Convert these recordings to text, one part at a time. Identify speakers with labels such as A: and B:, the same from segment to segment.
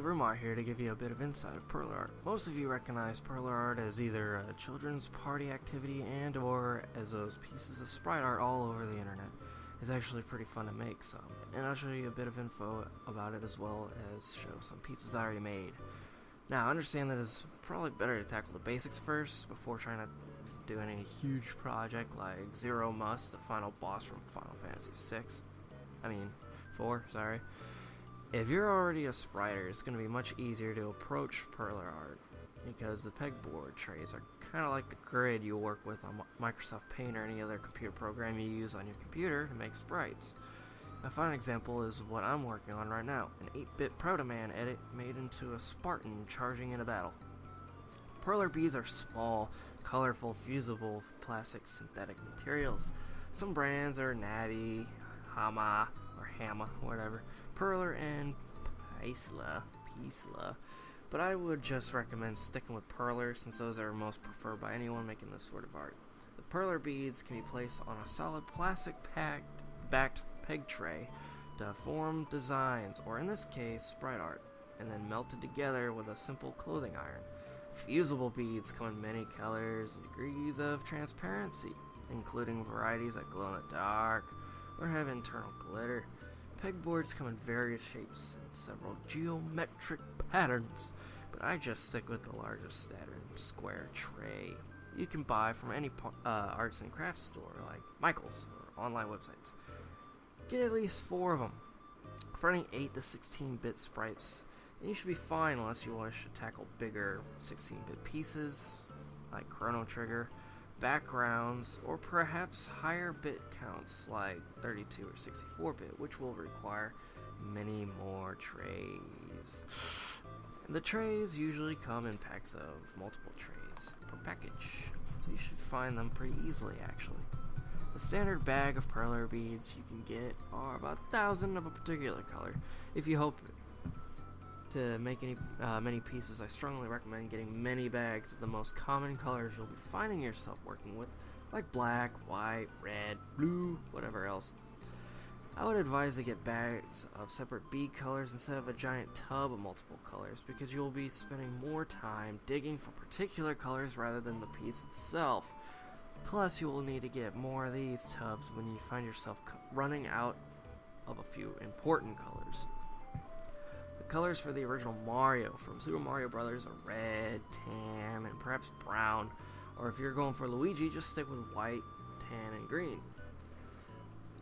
A: Rumar here to give you a bit of insight of Perler Art. Most of you recognize Perler Art as either a children's party activity and or as those pieces of sprite art all over the internet. It's actually pretty fun to make some, and I'll show you a bit of info about it as well as show some pieces I already made. Now, I understand that it's probably better to tackle the basics first before trying to do any huge project like Zero Must, the final boss from Final Fantasy IV, sorry. If you're already a spriter, it's going to be much easier to approach Perler Art because the pegboard trays are kind of like the grid you work with on Microsoft Paint or any other computer program you use on your computer to make sprites. A fine example is what I'm working on right now, an 8-bit Proto-Man edit made into a Spartan charging in a battle. Perler beads are small, colorful, fusible plastic synthetic materials. Some brands are Navi, Hama, or Hama, whatever, Perler, and Peisla, but I would just recommend sticking with Perler since those are most preferred by anyone making this sort of art. The Perler beads can be placed on a solid plastic backed peg tray to form designs, or in this case, sprite art, and then melted together with a simple clothing iron. Fusible beads come in many colors and degrees of transparency, including varieties that glow in the dark or have internal glitter. Pegboards come in various shapes and several geometric patterns, but I just stick with the largest standard square tray you can buy from any arts and crafts store like Michael's or online websites. Get at least 4 of them for any 8 to 16-bit sprites, and you should be fine unless you wish to tackle bigger 16-bit pieces like Chrono Trigger, backgrounds, or perhaps higher bit counts like 32 or 64-bit, which will require many more trays. And the trays usually come in packs of multiple trays per package, so you should find them pretty easily actually. The standard bag of Perler beads you can get are about 1,000 of a particular color. If you hope to make many pieces, I strongly recommend getting many bags of the most common colors you'll be finding yourself working with, like black, white, red, blue, whatever else. I would advise to get bags of separate bead colors instead of a giant tub of multiple colors, because you'll be spending more time digging for particular colors rather than the piece itself. Plus, you will need to get more of these tubs when you find yourself running out of a few important colors. The colors for the original Mario from Super Mario Bros. Are red, tan, and perhaps brown. Or if you're going for Luigi, just stick with white, tan, and green.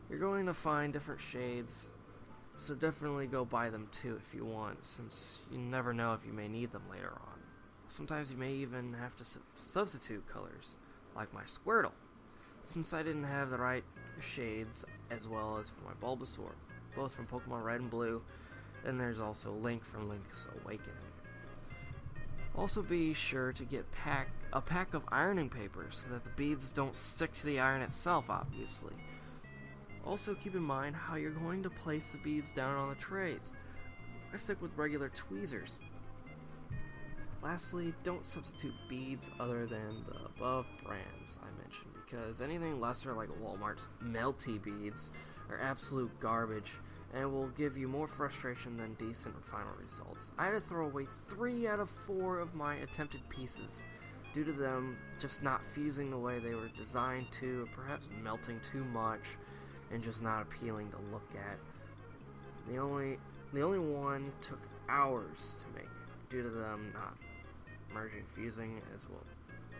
A: You're going to find different shades, so definitely go buy them too if you want, since you never know if you may need them later on. Sometimes you may even have to substitute colors, like my Squirtle, since I didn't have the right shades as well as for my Bulbasaur, both from Pokemon Red and Blue. Then there's also Link from Link's Awakening. Also be sure to get a pack of ironing paper so that the beads don't stick to the iron itself, obviously. Also keep in mind how you're going to place the beads down on the trays. I stick with regular tweezers. Lastly, don't substitute beads other than the above brands I mentioned, because anything lesser like Walmart's melty beads are absolute garbage and will give you more frustration than decent final results. I had to throw away 3 out of 4 of my attempted pieces due to them just not fusing the way they were designed to, or perhaps melting too much and just not appealing to look at. The only one took hours to make due to them not merging, fusing,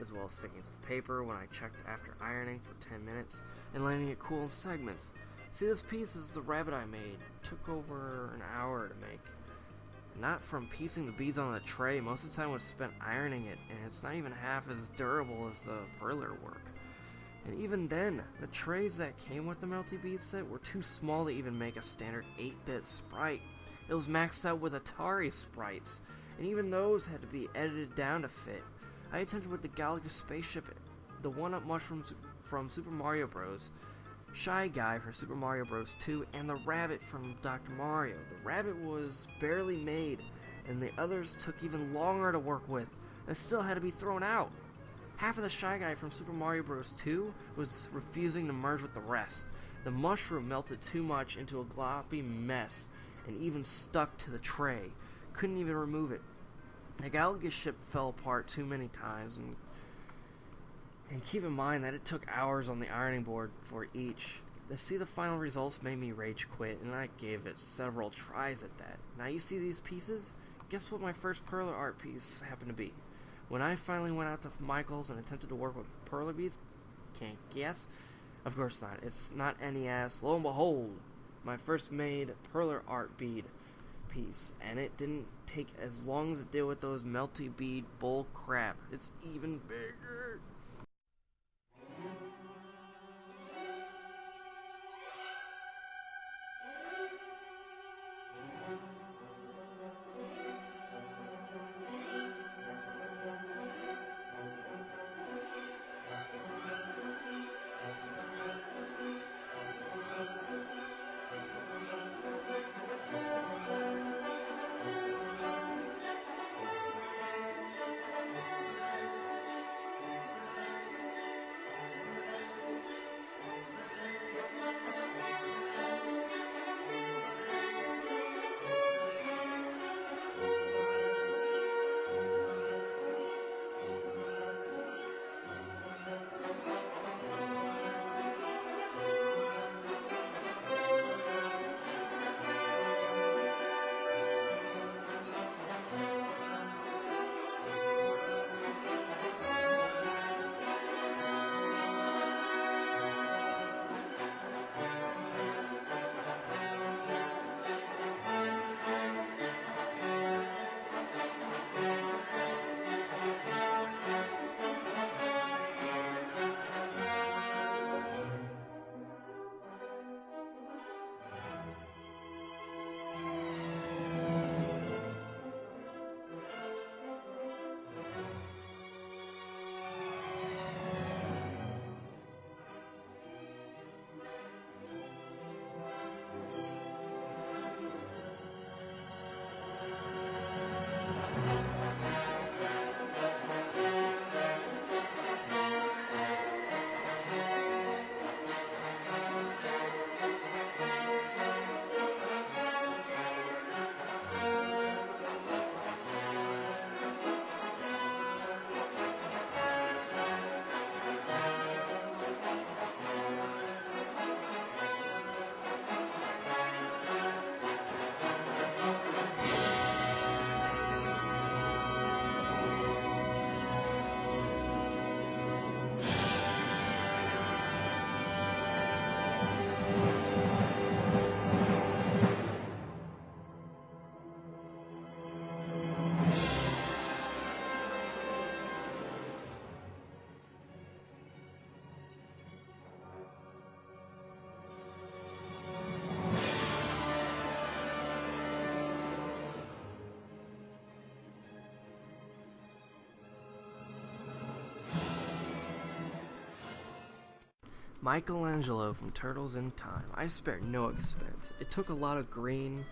A: as well as sticking to the paper when I checked after ironing for 10 minutes and letting it cool in segments. See, this piece is the rabbit I made. It took over an hour to make. Not from piecing the beads on the tray. Most of the time was spent ironing it, and it's not even half as durable as the Perler work. And even then, the trays that came with the Melty Bead set were too small to even make a standard 8-bit sprite. It was maxed out with Atari sprites, and even those had to be edited down to fit. I attempted with the Galaga spaceship, the one-up mushrooms from Super Mario Bros., Shy Guy for Super Mario Bros. 2, and the rabbit from Dr. Mario. The rabbit was barely made, and the others took even longer to work with, and still had to be thrown out. Half of the Shy Guy from Super Mario Bros. 2 was refusing to merge with the rest. The mushroom melted too much into a gloppy mess, and even stuck to the tray, couldn't even remove it. The Galaga ship fell apart too many times, and keep in mind that it took hours on the ironing board for each. To see the final results made me rage quit, and I gave it several tries at that. Now you see these pieces? Guess what my first Perler art piece happened to be? When I finally went out to Michael's and attempted to work with Perler beads, can't guess? Of course not. It's not NES. Lo and behold, my first made Perler art bead piece, and it didn't take as long as it did with those melty bead bull crap. It's even bigger. Michelangelo from Turtles in Time. I spared no expense. It took a lot of green,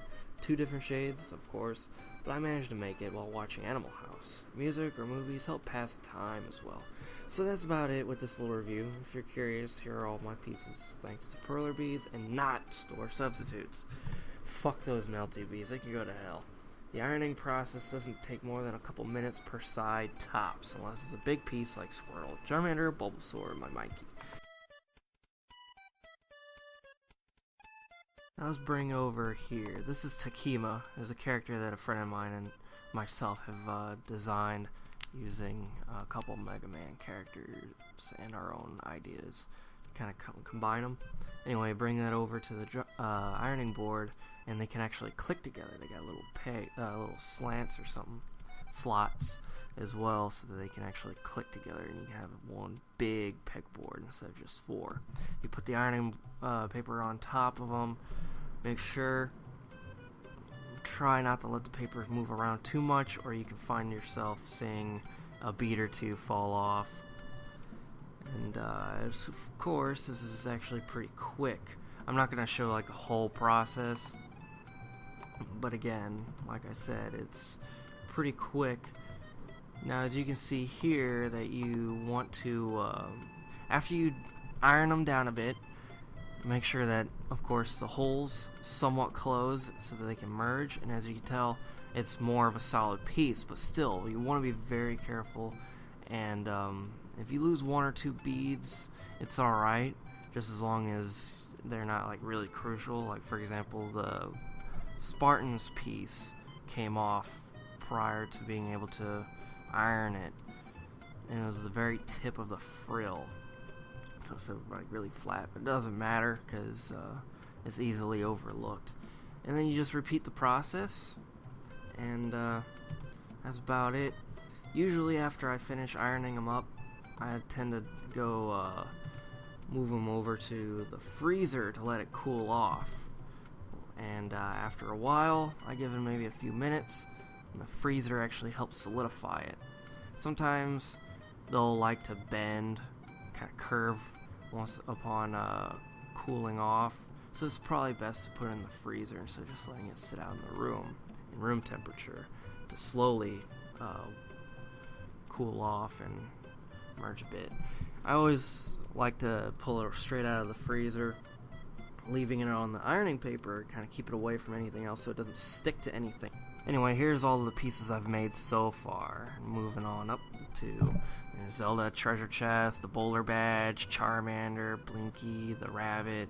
A: 2 different shades, of course, but I managed to make it while watching Animal House. Music or movies help pass the time as well. So that's about it with this little review. If you're curious, here are all my pieces, thanks to Perler beads and not store substitutes. Fuck those melty beads, they can go to hell. The ironing process doesn't take more than a couple minutes per side tops, unless it's a big piece like Squirtle, Charmander, Bulbasaur, or my Mikey. Now let's bring over here. This is Takima. Is a character that a friend of mine and myself have designed using a couple Mega Man characters and our own ideas to kind of combine them. Anyway, bring that over to the ironing board, and they can actually click together. They got little slants or something, slots as well, so that they can actually click together, and you can have one big pegboard instead of just 4. You put the ironing paper on top of them. Make sure, try not to let the paper move around too much, or you can find yourself seeing a bead or 2 fall off. And of course, this is actually pretty quick. I'm not going to show like the whole process, but again, like I said, it's pretty quick. Now, as you can see here, that you want to, after you iron them down a bit, Make sure that, of course, the holes somewhat close so that they can merge, and as you can tell, it's more of a solid piece, but still, you want to be very careful, and if you lose 1 or 2 beads, it's alright, just as long as they're not like really crucial. Like, for example, the Spartan's piece came off prior to being able to iron it, and it was the very tip of the frill, so it's like really flat, but it doesn't matter because it's easily overlooked. And then you just repeat the process, and that's about it. Usually after I finish ironing them up, I tend to go move them over to the freezer to let it cool off, and after a while I give it maybe a few minutes, and the freezer actually helps solidify it. Sometimes they'll like to bend, kind of curve once upon cooling off, so it's probably best to put it in the freezer instead of just letting it sit out in the room in room temperature to slowly cool off and merge a bit. I always like to pull it straight out of the freezer, leaving it on the ironing paper, kind of keep it away from anything else so it doesn't stick to anything. Anyway, here's all of the pieces I've made so far. Moving on up to Zelda treasure chest, the Bowler badge, Charmander, Blinky, the rabbit.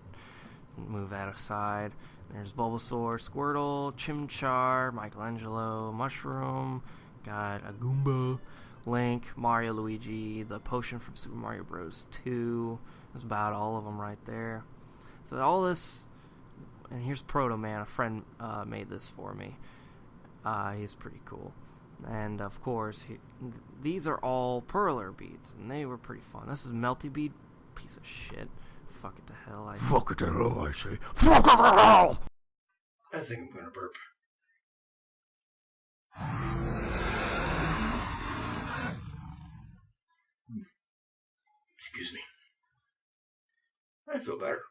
A: Move that aside. There's Bulbasaur, Squirtle, Chimchar, Michelangelo, Mushroom, got a Goomba, Link, Mario, Luigi, the potion from Super Mario Bros. 2. That's about all of them right there. So all this, and here's Proto Man. A friend made this for me. He's pretty cool. And of course, these are all Perler beads, and they were pretty fun. This is Melty Bead, piece of shit. Fuck it to hell,
B: Fuck it to hell, I say. Fuck it to hell! I think I'm gonna burp. Excuse me. I feel better.